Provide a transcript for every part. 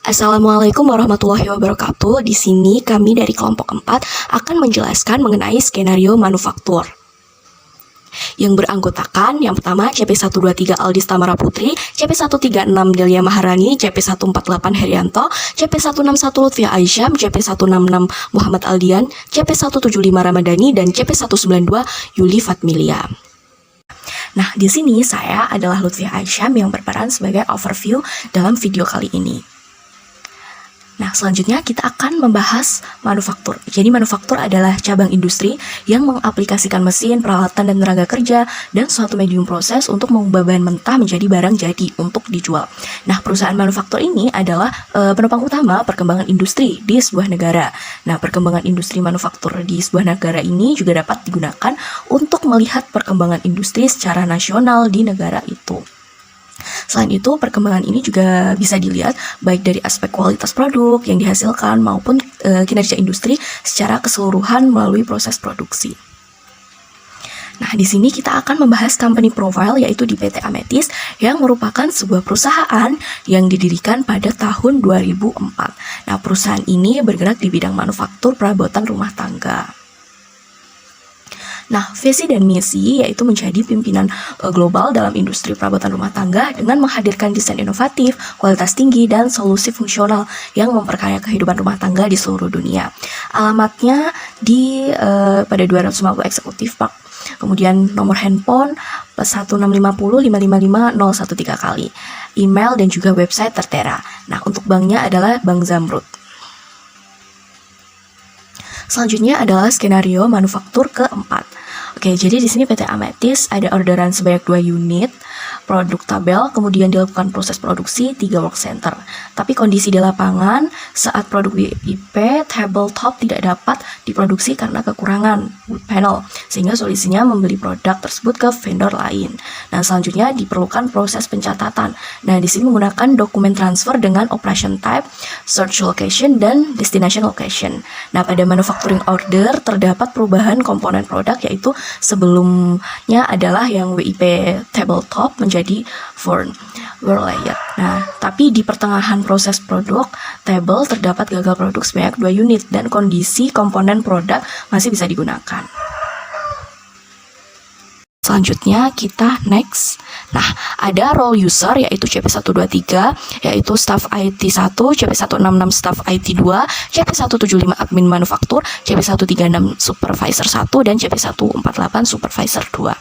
Assalamualaikum warahmatullahi wabarakatuh. Di sini kami dari kelompok 4 akan menjelaskan mengenai skenario manufaktur yang beranggotakan yang pertama CP123 Aldis Tamara Putri, CP136 Delia Maharani, CP148 Herianto, CP161 Lutfia Aisyam, CP166 Muhammad Aldian, CP175 Ramadhani, dan CP192 Yuli Fatmilia. Nah, di sini saya adalah Lutfia Aisyam yang berperan sebagai overview dalam video kali ini. Nah, selanjutnya kita akan membahas manufaktur. Jadi manufaktur adalah cabang industri yang mengaplikasikan mesin, peralatan, dan tenaga kerja dan suatu medium proses untuk mengubah bahan mentah menjadi barang jadi untuk dijual. Nah, perusahaan manufaktur ini adalah penopang utama perkembangan industri di sebuah negara. Nah, perkembangan industri manufaktur di sebuah negara ini juga dapat digunakan untuk melihat perkembangan industri secara nasional di negara itu. Selain itu, perkembangan ini juga bisa dilihat baik dari aspek kualitas produk yang dihasilkan maupun kinerja industri secara keseluruhan melalui proses produksi. Nah, di sini kita akan membahas company profile yaitu di PT Ametis yang merupakan sebuah perusahaan yang didirikan pada tahun 2004. Nah, perusahaan ini bergerak di bidang manufaktur perabotan rumah tangga. Nah, visi dan misi yaitu menjadi pimpinan global dalam industri perabotan rumah tangga dengan menghadirkan desain inovatif, kualitas tinggi, dan solusi fungsional yang memperkaya kehidupan rumah tangga di seluruh dunia. Alamatnya di pada 250 Executive Park. Kemudian nomor handphone +1650 555 013 kali. Email dan juga website tertera. Nah, untuk banknya adalah Bank Zamrud. Selanjutnya adalah skenario manufaktur keempat. Oke, jadi di sini PT Ametis ada orderan sebanyak 2 unit produk tabel, kemudian dilakukan proses produksi 3 work center. Tapi kondisi di lapangan saat produk WIP tabletop tidak dapat diproduksi karena kekurangan wood panel, sehingga solusinya membeli produk tersebut ke vendor lain. Nah, selanjutnya diperlukan proses pencatatan. Nah, di sini menggunakan dokumen transfer dengan operation type, search location, dan destination location. Nah, pada manufacturing order terdapat perubahan komponen produk yaitu sebelumnya adalah yang WIP tabletop menjadi form layer. Nah, tapi di pertengahan proses produk table terdapat gagal produk sebanyak 2 unit dan kondisi komponen produk masih bisa digunakan. Selanjutnya kita next. Nah, ada role user yaitu CP123 yaitu staff IT 1, CP166 staff IT 2, CP175 admin manufaktur, CP136 supervisor 1, dan CP148 supervisor 2.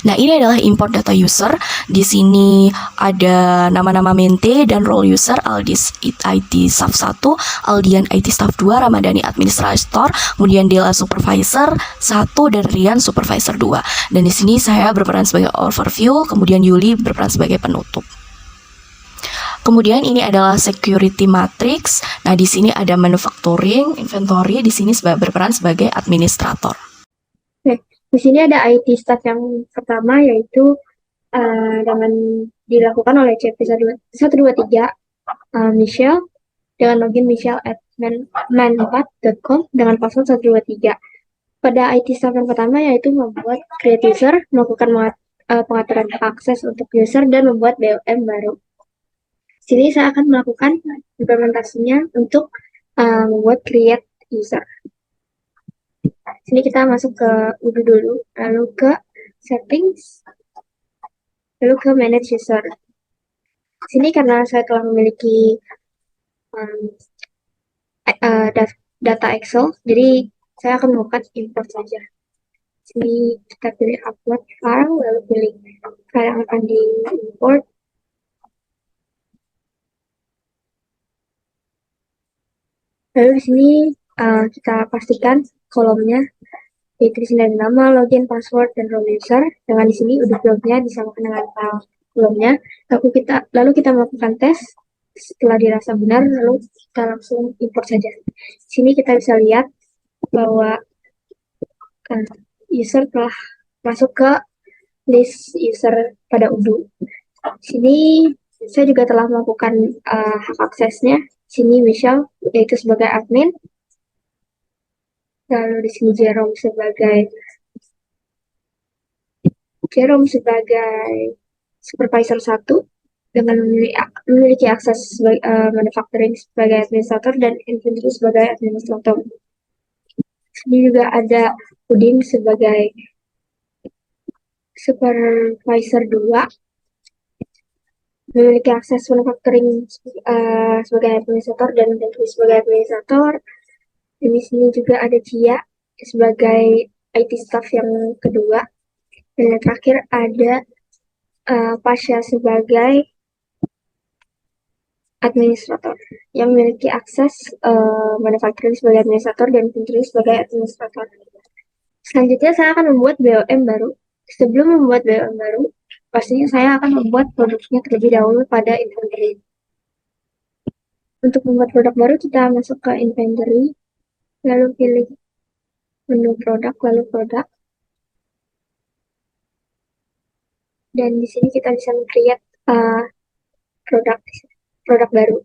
Nah, ini adalah import data user. Di sini ada nama-nama mente dan role user Aldis IT staff 1, Aldian IT staff 2, Ramadhani administrator, kemudian Dela supervisor 1 dan Rian supervisor 2. Dan di sini saya berperan sebagai overview, kemudian Yuli berperan sebagai penutup. Kemudian ini adalah security matrix. Nah, di sini ada manufacturing, inventory, di sini berperan sebagai administrator. Di sini ada IT staff yang pertama yaitu dengan dilakukan oleh CP123 Michelle dengan login michelle@man4.com dengan password 123. Pada IT staff yang pertama yaitu membuat create user, melakukan pengaturan akses untuk user dan membuat BOM baru. Sini saya akan melakukan implementasinya untuk membuat create user. Sini kita masuk ke UDU dulu, lalu ke settings, lalu ke manage user. Sini karena saya telah memiliki data Excel, jadi saya akan melakukan import saja. Sini kita pilih upload file, lalu pilih file yang akan di-import. Lalu di sini kita pastikan kolomnya, yaitu di sini ada nama, login, password, dan role user. Dengan di sini udah blognya disamakan dengan file kolomnya. Lalu kita melakukan tes. Setelah dirasa benar, lalu kita langsung import saja. Di sini kita bisa lihat bahwa user telah masuk ke list user pada UDU. Di sini saya juga telah melakukan hak aksesnya. Di sini Michelle yaitu sebagai admin. Lalu di sini Jerome sebagai supervisor 1. dengan memiliki akses manufacturing sebagai administrator dan inventory sebagai administrator. Ini juga ada Udin sebagai supervisor 2, memiliki akses manufacturing sebagai administrator dan inventory sebagai administrator. Di sini juga ada Cia sebagai IT staff yang kedua. Dan yang terakhir ada Pasha sebagai administrator yang memiliki akses manufacturing sebagai administrator dan inventory sebagai administrator. Selanjutnya saya akan membuat BOM baru. Sebelum membuat BOM baru, pastinya saya akan membuat produknya terlebih dahulu pada inventory. Untuk membuat produk baru, kita masuk ke inventory, lalu pilih menu produk, lalu produk. Dan di sini kita bisa create produk produk baru.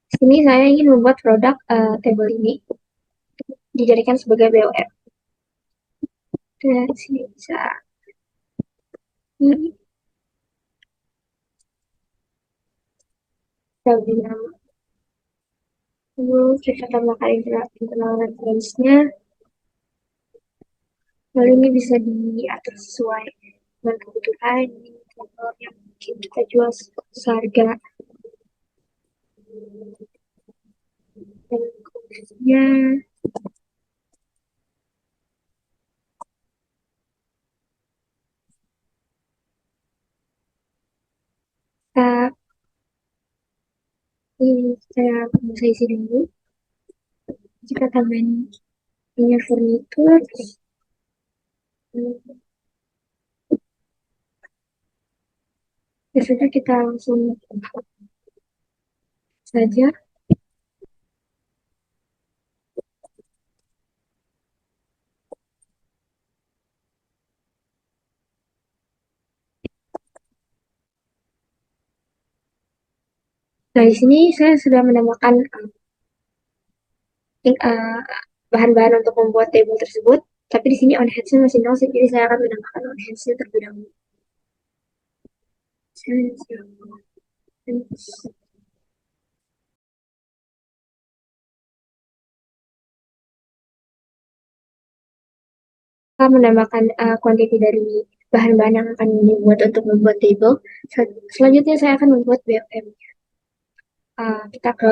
Di sini saya ingin membuat produk table ini dijadikan sebagai BOM. Dan di sini bisa ini lebih nama. Lalu kita tambahkan internal reference-nya. Lalu ini bisa diatur sesuai dengan kebutuhan yang mungkin kita jual seharga dan kondisinya. Kita ini saya bisa isi dulu. Kita tambahin punya furnitur. Biasanya kita langsung saja. Nah, di sini saya sudah menambahkan bahan-bahan untuk membuat table tersebut. Tapi di sini on hands-nya masih nol, jadi saya akan menambahkan on hands-nya terlebih dahulu. Kita menambahkan quantity dari bahan-bahan yang akan dibuat untuk membuat table. Selanjutnya saya akan membuat BOM. Kita ke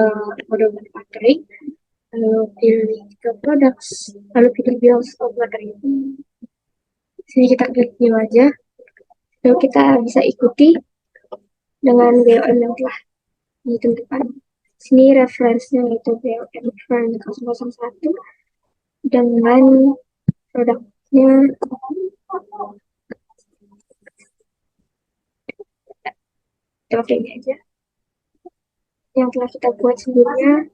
mode manufacturing, lalu pilih ke products, lalu pilih bills of material. Sini kita klik new aja, lalu kita bisa ikuti dengan BOM yang telah ditentukan. Sini referensinya yaitu BOM Friend 001 dengan produknya oke ini aja yang telah kita buat sebelumnya.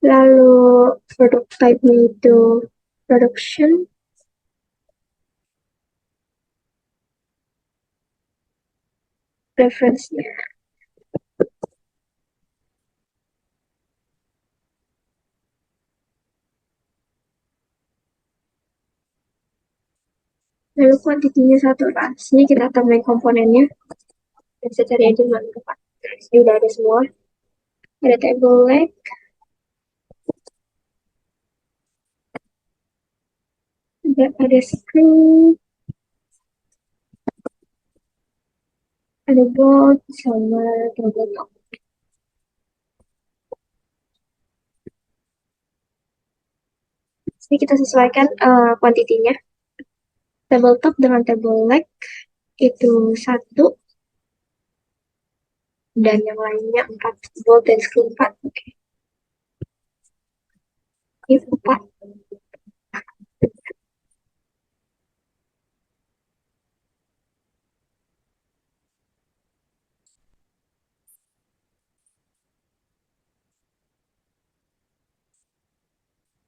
Lalu produk type-nya itu production. Referensinya lalu kuantitinya satu lah. Sini kita tambahin komponennya. Bisa cari aja mana tempat. Ini udah ada semua. Ada table leg, ada screw, ada bolt sama table top. Sini kita sesuaikan kuantitinya. Table top dengan table leg itu 1 dan yang lainnya 4. Bolt dan screw 4. Oke. Ini 4.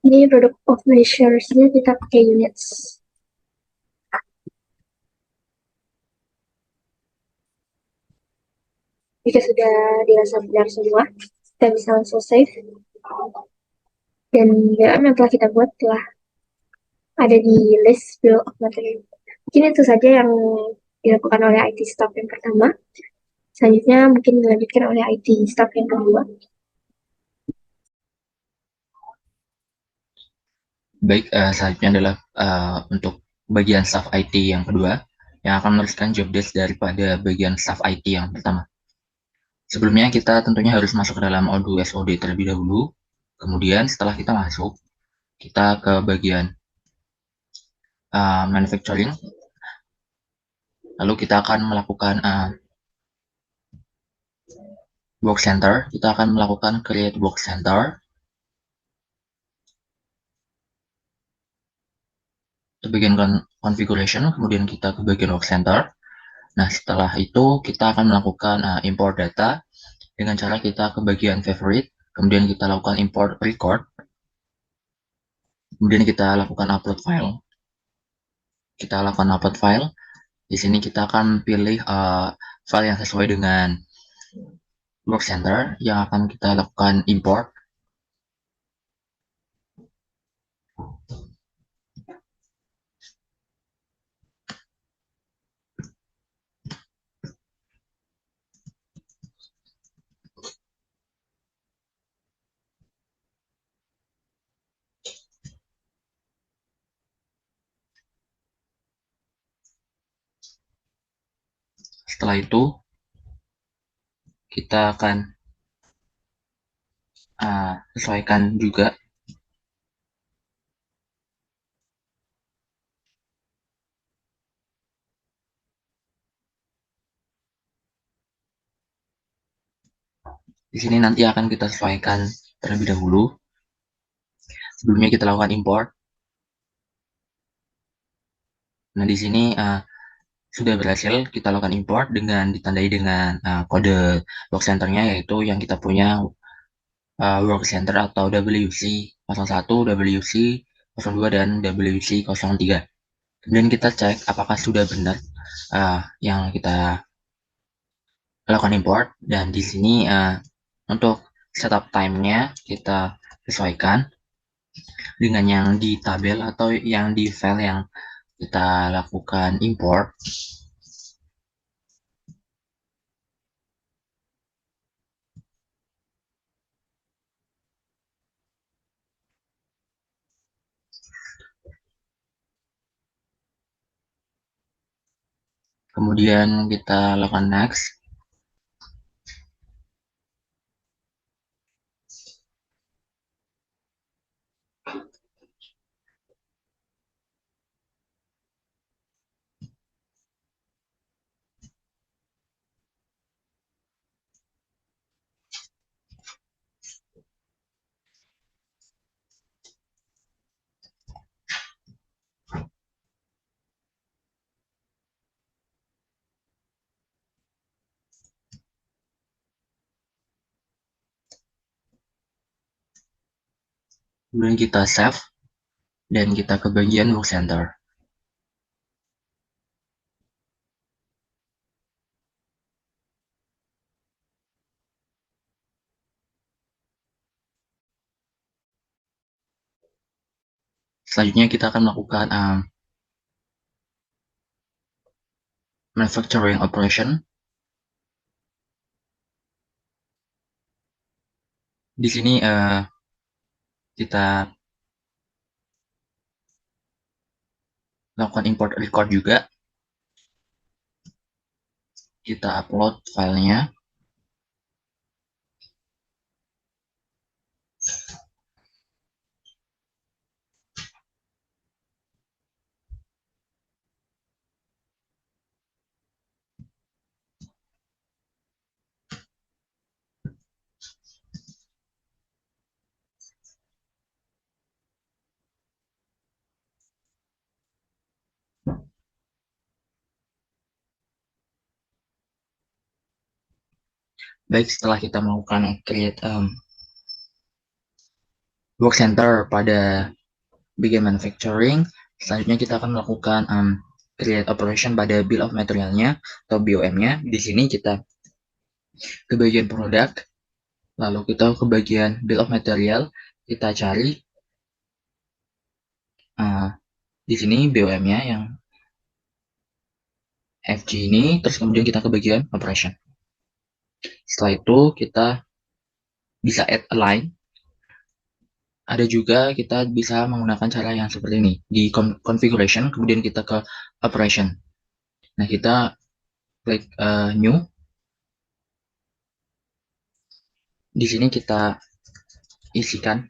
Ini product of measures-nya kita pakai units. Jika sudah dirasa benar semua, kita bisa langsung save. Dan BOM yang telah kita buat telah ada di list bill of material. Mungkin itu saja yang dilakukan oleh IT staff yang pertama. Selanjutnya mungkin dilanjutkan oleh IT staff yang kedua. Baik, selanjutnya adalah untuk bagian staff IT yang kedua, yang akan meneruskan job desk daripada bagian staff IT yang pertama. Sebelumnya kita tentunya harus masuk ke dalam modul SOD terlebih dahulu. Kemudian setelah kita masuk, kita ke bagian manufacturing. Lalu kita akan melakukan work center. Kita akan melakukan create work center. Ke bagian configuration, kemudian kita ke bagian work center. Nah, setelah itu kita akan melakukan import data dengan cara kita ke bagian favorite, kemudian kita lakukan import record, kemudian kita lakukan upload file. Kita lakukan upload file. Di sini kita akan pilih file yang sesuai dengan work center yang akan kita lakukan import. Setelah itu kita akan sesuaikan juga di sini nanti akan kita sesuaikan terlebih dahulu. Sebelumnya kita lakukan import. Nah, di sini sudah berhasil kita lakukan import dengan ditandai dengan kode work center-nya, yaitu yang kita punya work center atau WC01, WC02, dan WC03. Kemudian kita cek apakah sudah benar yang kita lakukan import, dan di sini untuk setup time-nya kita sesuaikan dengan yang di tabel atau yang di file yang kita lakukan import. Kemudian kita lakukan next. Kemudian kita save dan kita ke bagian work center. Selanjutnya kita akan melakukan manufacturing operation. Di sini kita lakukan import record juga. Kita upload filenya. Baik, setelah kita melakukan create work center pada bagian manufacturing, selanjutnya kita akan melakukan create operation pada bill of materialnya atau BOM-nya. Di sini kita ke bagian produk, lalu kita ke bagian bill of material, kita cari di sini BOM-nya yang FG ini, terus kemudian kita ke bagian operation. Setelah itu kita bisa add a line. Ada juga kita bisa menggunakan cara yang seperti ini. Di configuration, kemudian kita ke operation. Nah, kita klik new. Di sini kita isikan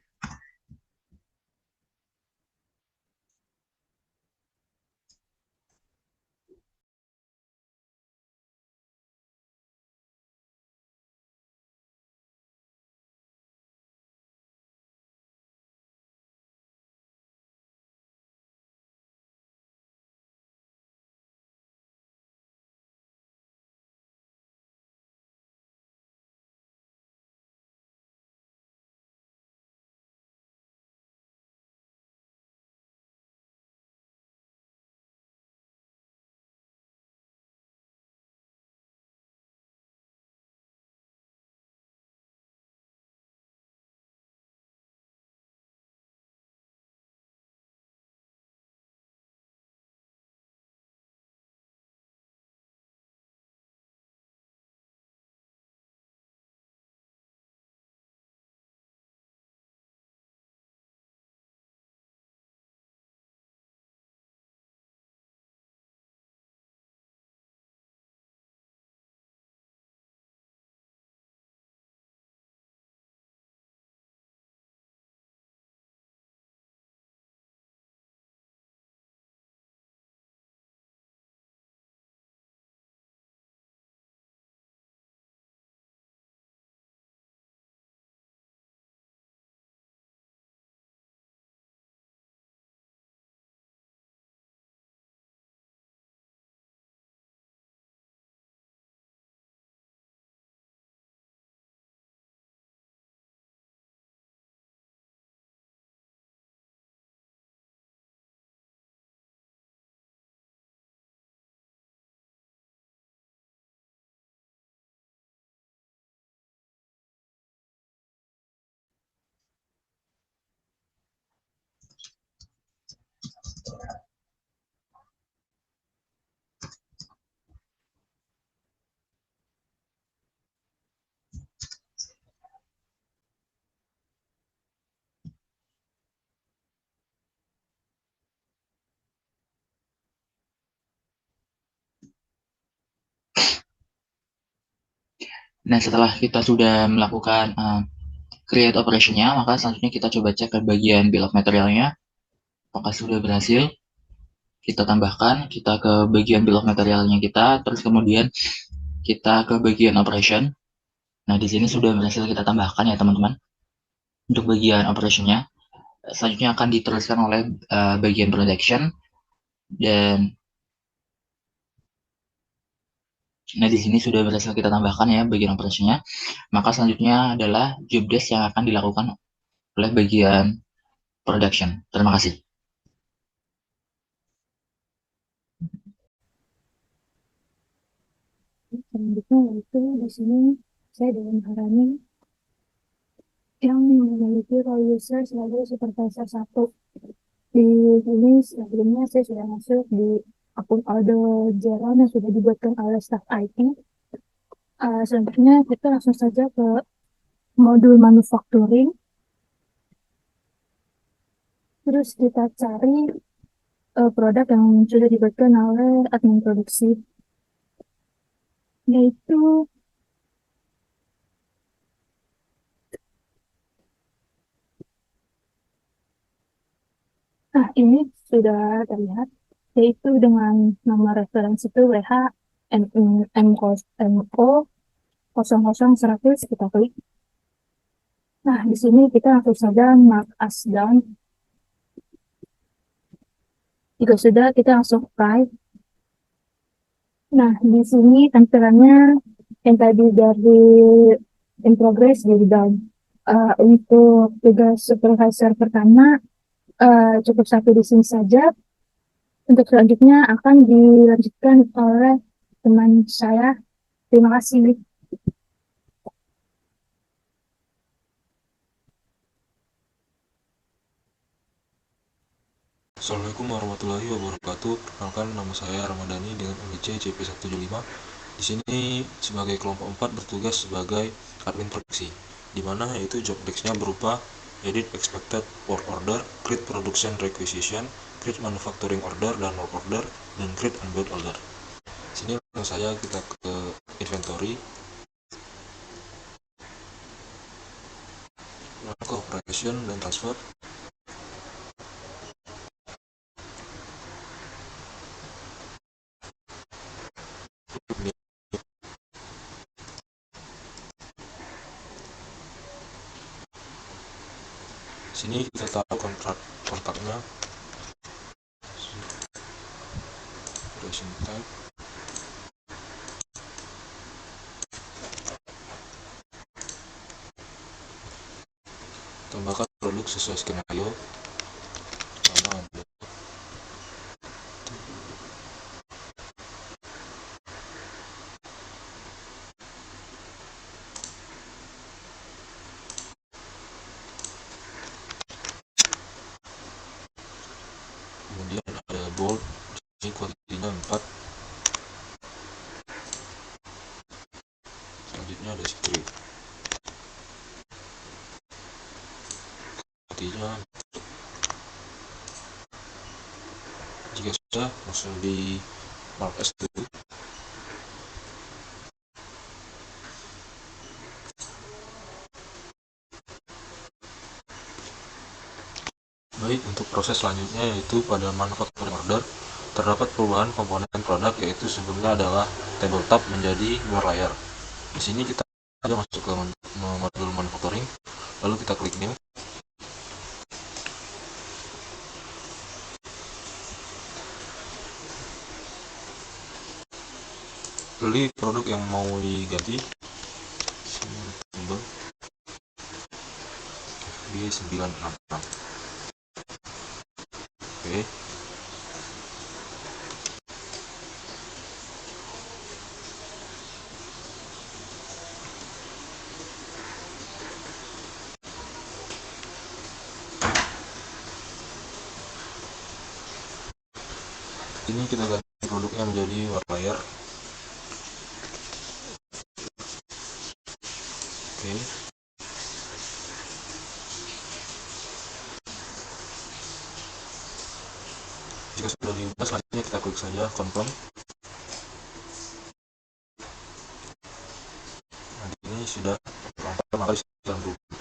Nah, setelah kita sudah melakukan create operation-nya, maka selanjutnya kita coba cek ke bagian bill of material-nya. Apakah sudah berhasil? Kita tambahkan, kita ke bagian bill of material-nya kita, terus kemudian kita ke bagian operation. Nah, di sini sudah berhasil kita tambahkan ya, teman-teman. Untuk bagian operation-nya, selanjutnya akan diteruskan oleh bagian production. Dan, nah di sini sudah berhasil kita tambahkan ya bagian operation-nya. Maka selanjutnya adalah job desk yang akan dilakukan oleh bagian production. Terima kasih. Selanjutnya yaitu di sini saya dengan Harani yang memiliki role user sebagai supervisor satu. Di sini sebelumnya saya sudah masuk di akun order Jira yang sudah dibuatkan oleh staff IT. Selanjutnya kita langsung saja ke modul manufacturing. Terus kita cari produk yang sudah dibuatkan oleh admin produksi, yaitu ini sudah terlihat, yaitu dengan nama referensi itu WH MO 00 100, kita klik. Nah, di sini kita langsung saja mark as done. Jika sudah, kita langsung apply. Nah, di sini tampilannya yang tadi dari in progress jadi done. Untuk tugas supervisor pertama cukup satu di sini saja. Untuk selanjutnya akan dilanjutkan oleh teman saya. Terima kasih. Assalamualaikum warahmatullahi wabarakatuh. Perkenalkan, nama saya Ramadhani dengan NIC CP175. Di sini sebagai kelompok 4 bertugas sebagai admin produksi, di mana yaitu job desk-nya berupa edit expected work order, create production requisition, create manufacturing order dan work order, dan create unbilled order. Di sini langsung saja kita ke inventory, lalu ke operation dan transfer. Sini kita tahu kontaknya, operation type, tambahkan produk sesuai skenario. Sama ada kemudian ada bold, ini kuantitinya 4. Selanjutnya ada script, kuantitinya jika sudah langsung di mark as dulu. Baik, untuk proses selanjutnya yaitu pada manufacturing order terdapat perubahan komponen produk, yaitu sebelumnya adalah tabletop menjadi luar layar. Di sini kita masuk ke modul manufacturing, lalu kita klik new. Pilih produk yang mau diganti. B966. Oke. Ini kita ganti produknya menjadi white layer. Oke. Jika sudah diubah, selanjutnya kita klik saja confirm. Nah, ini sudah terangkat, maka sudah berubah.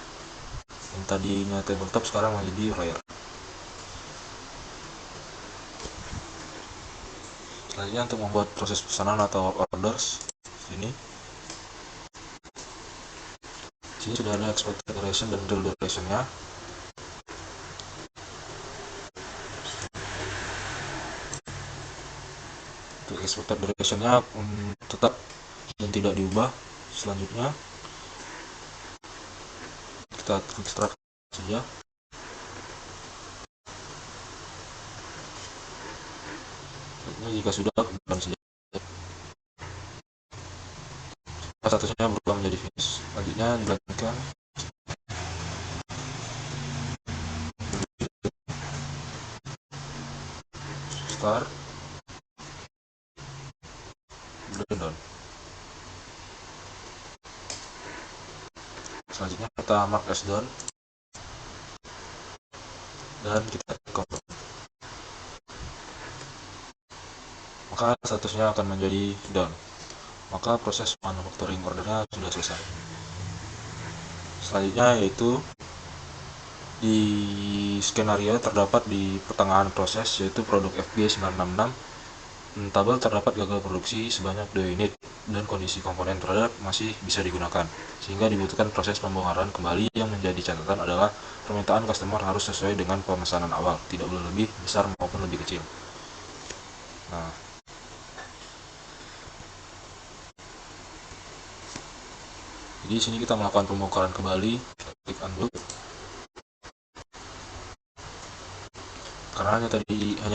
Yang tadinya tabletop sekarang menjadi layer. Selanjutnya untuk membuat proses pesanan atau orders, sini sudah ada expected duration dan real duration-nya. Untuk expected duration-nya tetap dan tidak diubah. Selanjutnya kita ekstrak saja. Ini jika sudah, bukan saja. Statusnya berubah menjadi finish. Selanjutnya dilanjutkan. Start. Down. Selanjutnya kita mark as done dan kita confirm. Maka statusnya akan menjadi done. Maka proses manufacturing ordernya sudah selesai. Selanjutnya yaitu di skenario terdapat di pertengahan proses, yaitu produk FB966. Tabel terdapat gagal produksi sebanyak 2 unit dan kondisi komponen produk masih bisa digunakan, sehingga dibutuhkan proses pembongkaran kembali. Yang menjadi catatan adalah permintaan customer harus sesuai dengan pemesanan awal, tidak boleh lebih besar maupun lebih kecil. Nah, jadi di sini kita melakukan pembongkaran kembali. Kita klik undo. Karena hanya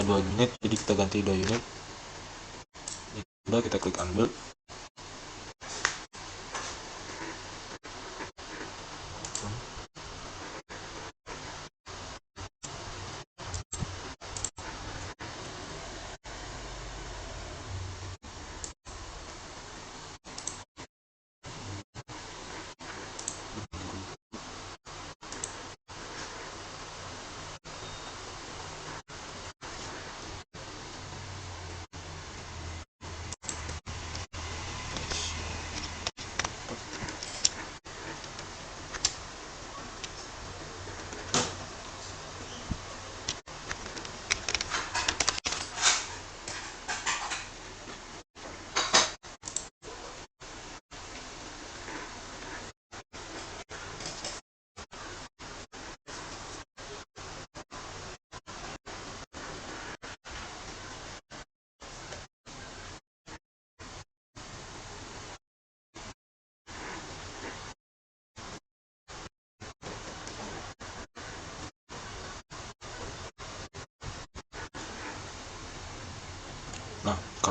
2 unit, jadi kita ganti 2 unit. Sudah, kita klik unbuild.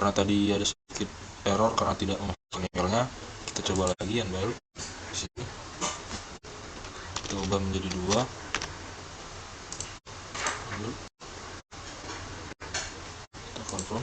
karena tadi ada sedikit error karena tidak memasukkan filenya, kita coba lagi yang baru di sini. Kita ubah menjadi 2. Lalu kita confirm.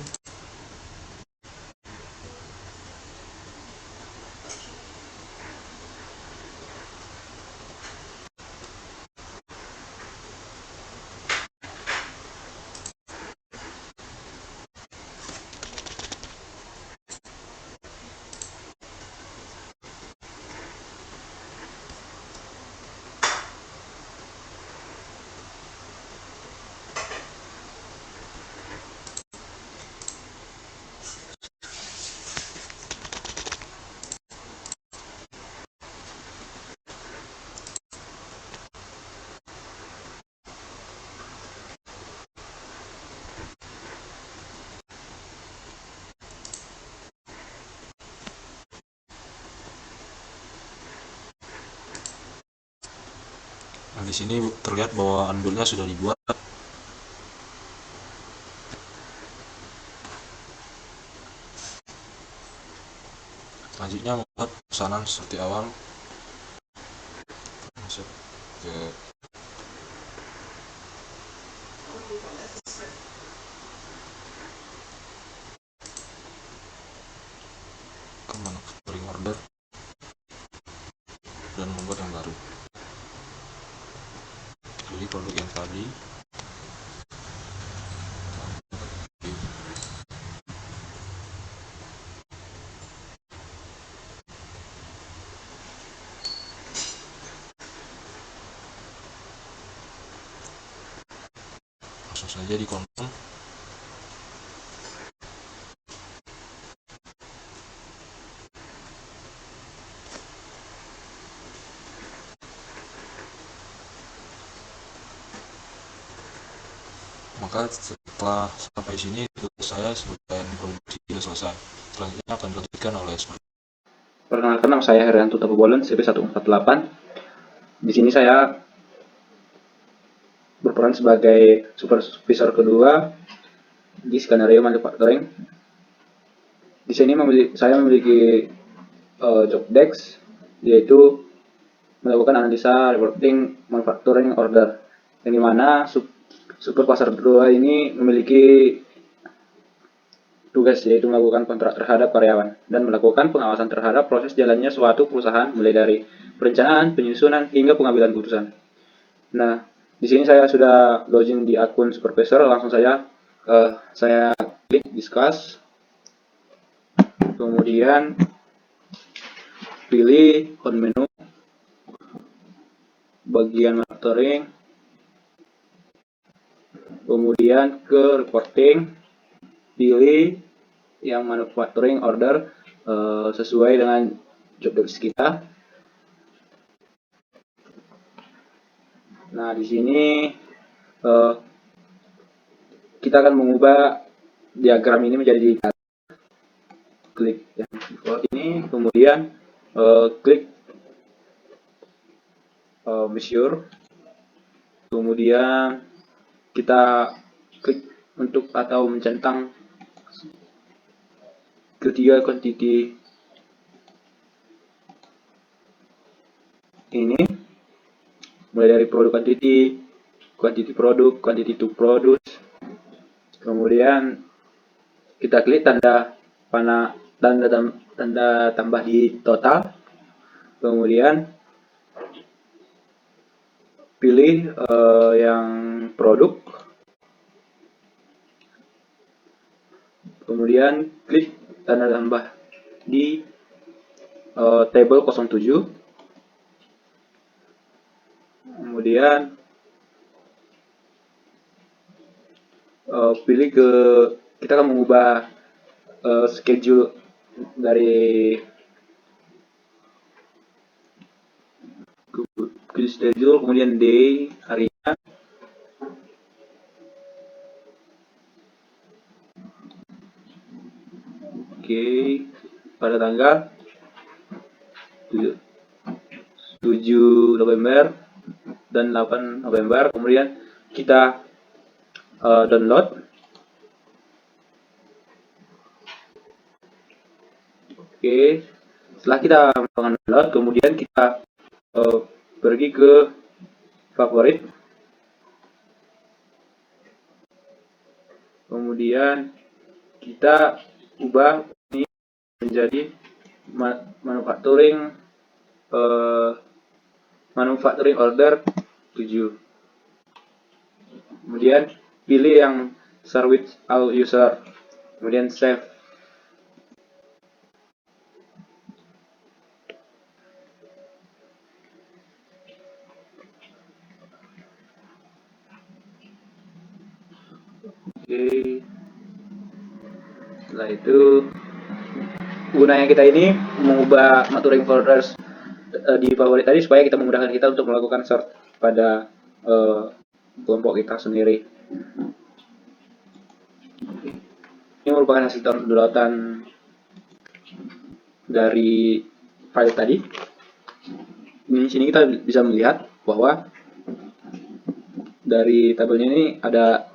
Nah, di sini terlihat bahwa unbuild-nya sudah dibuat. Selanjutnya membuat pesanan seperti awal. Masuk ke manufacturing order dan membuat yang baru. Pilih produk yang tadi. Langsung saja di confirm. Maka setelah sampai sini saya sebagai produksi sudah selesai. Selanjutnya akan dilanjutkan oleh seperti. Perkenalkan, nama saya Herianto Tabubolen, CP148. Di sini saya berperan sebagai supervisor kedua di skenario manufacturing. Di sini saya memiliki job desk, yaitu melakukan analisa reporting manufacturing order, yang dimana supervisor kedua ini memiliki tugas, yaitu melakukan kontrak terhadap karyawan dan melakukan pengawasan terhadap proses jalannya suatu perusahaan, mulai dari perencanaan, penyusunan, hingga pengambilan keputusan. Nah, di sini saya sudah login di akun supervisor. Langsung saya klik discuss, kemudian pilih on menu bagian monitoring, kemudian ke reporting, pilih yang manufacturing order sesuai dengan job desk kita. Nah, di sini kita akan mengubah diagram ini menjadi data. Klik yang default ini, kemudian klik measure, kemudian kita klik untuk atau mencentang ketiga quantity ini, mulai dari produk quantity produk, quantity to produce. Kemudian kita klik tanda tambah di total, kemudian pilih yang produk, kemudian klik tanda tambah di table 07, kemudian pilih kita akan mengubah schedule dari schedule, kemudian day, harinya, oke, pada tanggal 7 November dan 8 November. Kemudian kita download. Oke, setelah kita melakukan download, kemudian kita pergi ke favorit, kemudian kita ubah ini menjadi manufacturing order 7. Kemudian pilih yang share with all user, kemudian save. Oke, setelah itu gunanya kita ini mengubah maturing folders di favorit tadi supaya kita memudahkan kita untuk melakukan sort pada kelompok kita sendiri. Ini merupakan hasil downloadan dari file tadi. Di sini kita bisa melihat bahwa dari tabelnya ini ada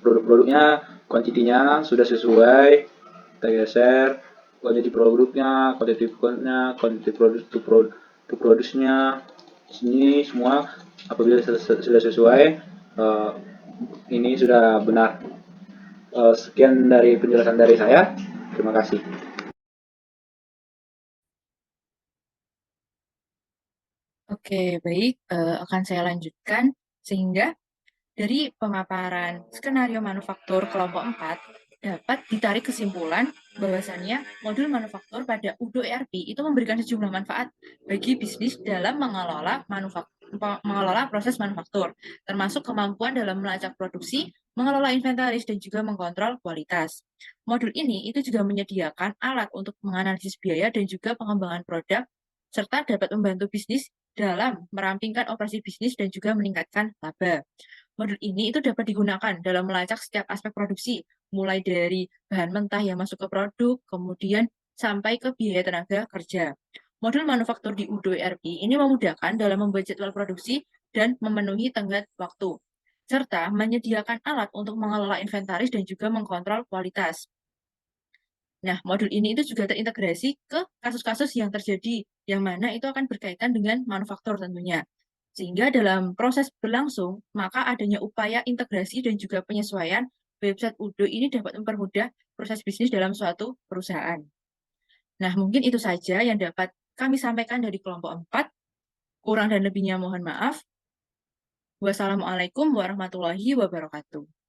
produk-produknya, kuantitinya sudah sesuai. Kita geser quantity produknya, quantity count-nya, quantity product to produce-nya. Sini semua apabila sudah sesuai, ini sudah benar. Sekian dari penjelasan dari saya. Terima kasih. Oke, baik. Akan saya lanjutkan sehingga dari pemaparan skenario manufaktur kelompok 4 dapat ditarik kesimpulan bahwasannya modul manufaktur pada Udo ERP itu memberikan sejumlah manfaat bagi bisnis dalam mengelola proses manufaktur, termasuk kemampuan dalam melacak produksi, mengelola inventaris, dan juga mengontrol kualitas. Modul ini itu juga menyediakan alat untuk menganalisis biaya dan juga pengembangan produk, serta dapat membantu bisnis dalam merampingkan operasi bisnis dan juga meningkatkan laba. Modul ini itu dapat digunakan dalam melacak setiap aspek produksi, mulai dari bahan mentah yang masuk ke produk, kemudian sampai ke biaya tenaga kerja. Modul manufaktur di Udo ERP ini memudahkan dalam membuat jadwal produksi dan memenuhi tenggat waktu, serta menyediakan alat untuk mengelola inventaris dan juga mengkontrol kualitas. Nah, modul ini itu juga terintegrasi ke kasus-kasus yang terjadi, yang mana itu akan berkaitan dengan manufaktur tentunya. Sehingga dalam proses berlangsung, maka adanya upaya integrasi dan juga penyesuaian website Udo ini dapat mempermudah proses bisnis dalam suatu perusahaan. Nah, mungkin itu saja yang dapat kami sampaikan dari kelompok 4. Kurang dan lebihnya mohon maaf. Wassalamualaikum warahmatullahi wabarakatuh.